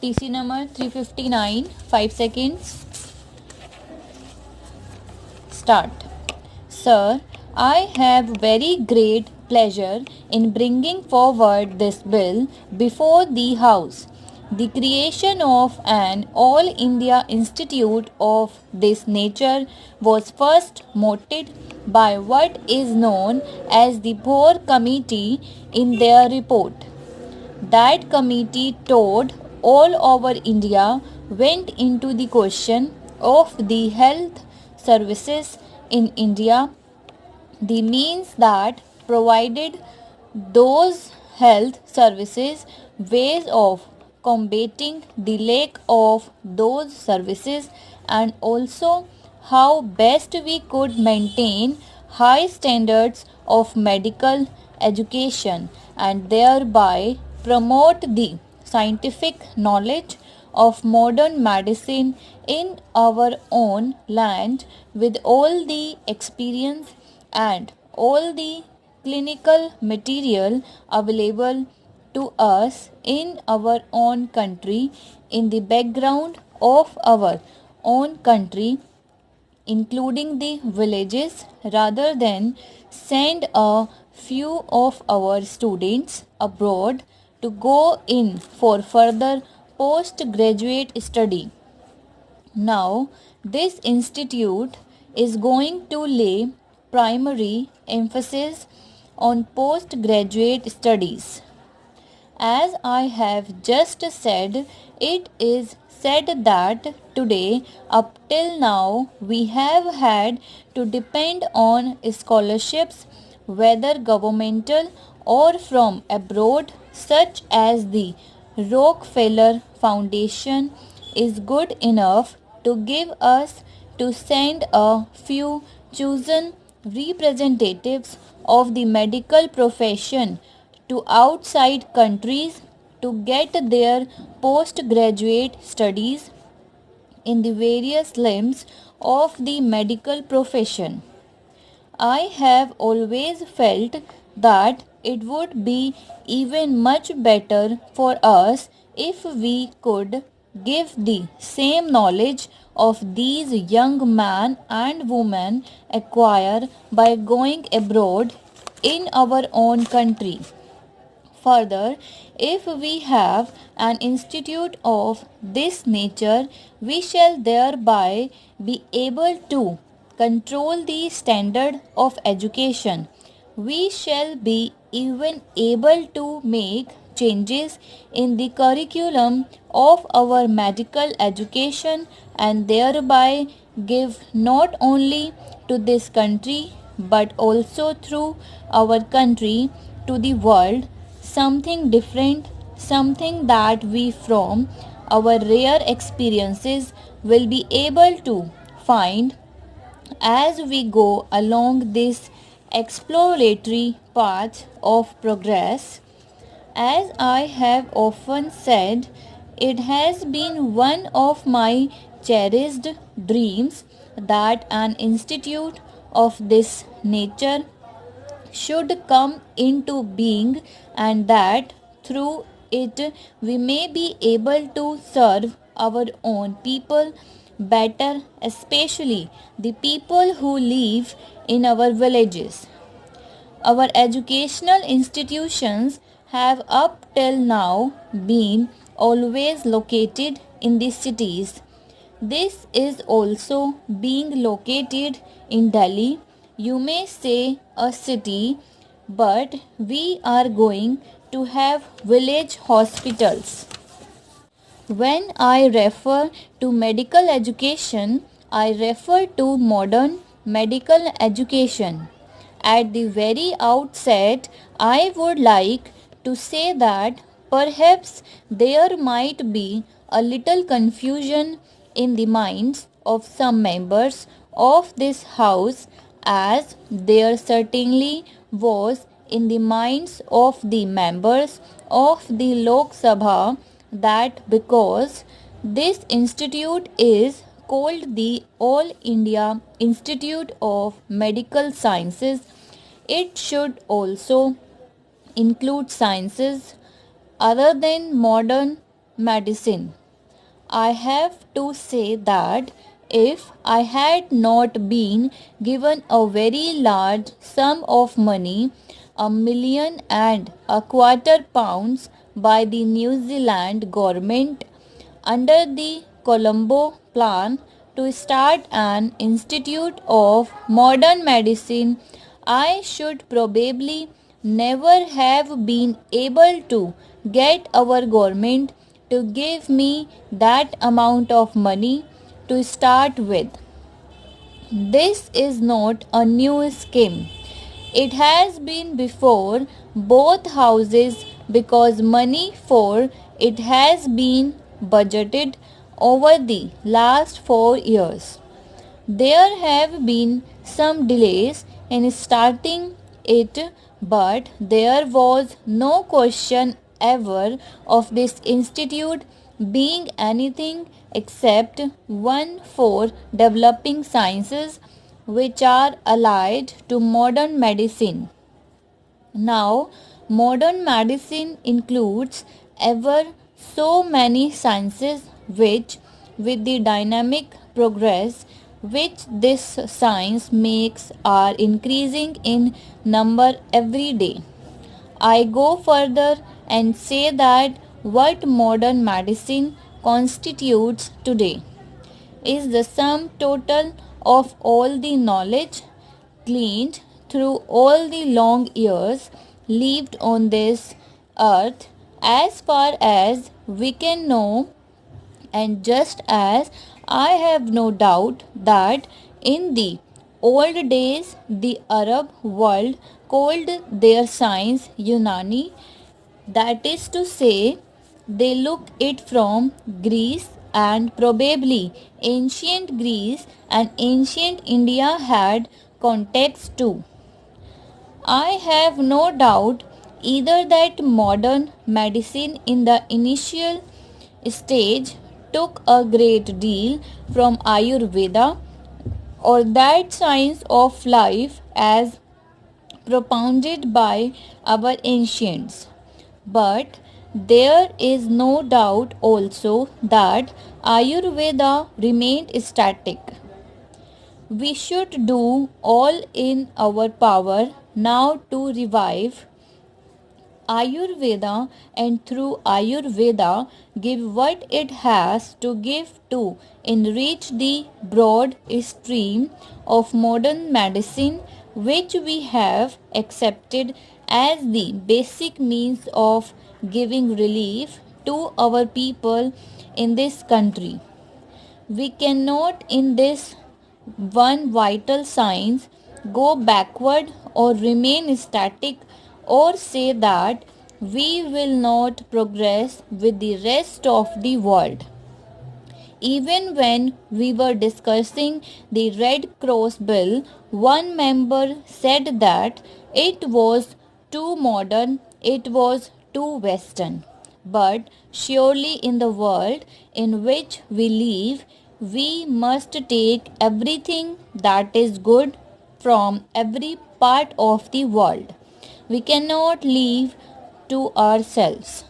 TC number 359, 5 seconds. Start. Sir, I have very great pleasure in bringing forward this bill before the House. The creation of an All India Institute of this nature was first mooted by what is known as the Boer Committee in their report. That committee toured all over India, went into the question of the health services in India, the means that provided those health services, ways of combating the lack of those services, and also how best we could maintain high standards of medical education and thereby promote the scientific knowledge of modern medicine in our own land with all the experience and all the clinical material available to us in our own country, in the background of our own country, including the villages, rather than send a few of our students abroad to go in for further postgraduate study. Now, this institute is going to lay primary emphasis on postgraduate studies. As I have just said, it is said that today, up till now, we have had to depend on scholarships, whether governmental or from abroad, such as the Rockefeller Foundation is good enough to give us to send a few chosen representatives of the medical profession to outside countries to get their postgraduate studies in the various limbs of the medical profession. I have always felt that it would be even much better for us if we could give the same knowledge of these young men and women acquire by going abroad in our own country. Further, if we have an institute of this nature, we shall thereby be able to control the standard of education. We shall be even able to make changes in the curriculum of our medical education and thereby give not only to this country but also through our country to the world something different, something that we from our rare experiences will be able to find as we go along this exploratory path of progress. As I have often said, it has been one of my cherished dreams that an institute of this nature should come into being and that through it we may be able to serve our own people better, especially the people who live in our villages. Our educational institutions have up till now been always located in the cities. This is also being located in Delhi. You may say a city, but we are going to have village hospitals. When I refer to medical education, I refer to modern medical education. At the very outset, I would like to say that perhaps there might be a little confusion in the minds of some members of this House, as there certainly was in the minds of the members of the Lok Sabha, that because this institute is called the All India Institute of Medical Sciences, it should also include sciences other than modern medicine. I have to say that if I had not been given a very large sum of money, £1.25 million by the New Zealand government under the Colombo Plan to start an institute of modern medicine, I should probably never have been able to get our government to give me that amount of money to start with. This is not a new scheme. It has been before both houses because money for it has been budgeted over the last 4 years. There have been some delays in starting it, but there was no question ever of this institute being anything except one for developing sciences which are allied to modern medicine. Now, modern medicine includes ever so many sciences which, with the dynamic progress which this science makes, are increasing in number every day. I go further and say that what modern medicine constitutes today is the sum total of all the knowledge gleaned through all the long years lived on this earth as far as we can know, and just as I have no doubt that in the old days the Arab world called their science Unani, that is to say, they look it from Greece, and probably ancient Greece and ancient India had contacts too. I have no doubt either that modern medicine in the initial stage took a great deal from Ayurveda, or that science of life as propounded by our ancients. But there is no doubt also that Ayurveda remained static. We should do all in our power now to revive Ayurveda, and through Ayurveda give what it has to give to enrich the broad stream of modern medicine which we have accepted as the basic means of giving relief to our people in this country. We cannot in this one vital science go backward or remain static or say that we will not progress with the rest of the world. Even when we were discussing the Red Cross bill, one member said that it was too modern, it was too Western. But surely in the world in which we live, we must take everything that is good from every part of the world. We cannot live to ourselves.